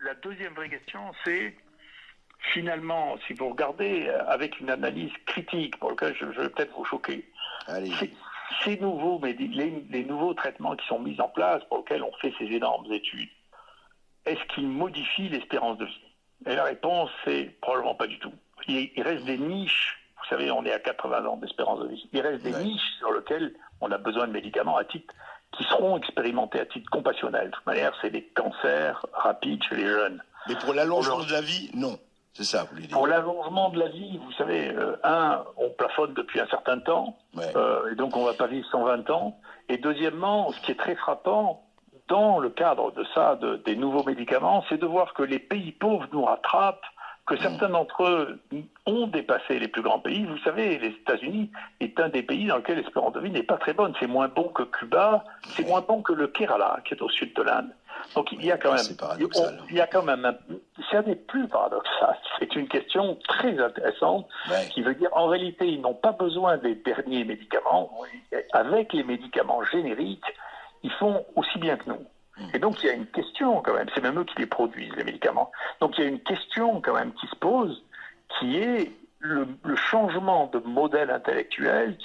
La deuxième vraie question, c'est finalement, si vous regardez avec une analyse critique, pour laquelle je vais peut-être vous choquer, ces nouveaux, les nouveaux traitements qui sont mis en place, pour lesquels on fait ces énormes études, est-ce qu'ils modifient l'espérance de vie? Et la réponse, c'est probablement pas du tout. Il reste des niches, vous savez, on est à 80 ans d'espérance de vie, il reste des niches sur lesquelles on a besoin de médicaments à titre qui seront expérimentés à titre compassionnel. De toute manière, c'est des cancers rapides chez les jeunes. Mais pour l'allongement de la vie, non. C'est ça, vous voulez dire. Pour l'allongement de la vie, vous savez, on plafonne depuis un certain temps, et donc on ne va pas vivre 120 ans. Et deuxièmement, ce qui est très frappant, dans le cadre de ça, des nouveaux médicaments, c'est de voir que les pays pauvres nous rattrapent, que certains d'entre eux ont dépassé les plus grands pays. Vous savez, les États-Unis est un des pays dans lequel l'espérance de vie n'est pas très bonne. C'est moins bon que Cuba, c'est moins bon que le Kerala, qui est au sud de l'Inde. Donc il y a quand même, c'est un des plus paradoxal. C'est une question très intéressante qui veut dire, en réalité, ils n'ont pas besoin des derniers médicaments. Avec les médicaments génériques, ils font aussi bien que nous. Et donc il y a une question quand même, c'est même eux qui les produisent, les médicaments. Donc il y a une question quand même qui se pose, qui est le changement de modèle intellectuel qui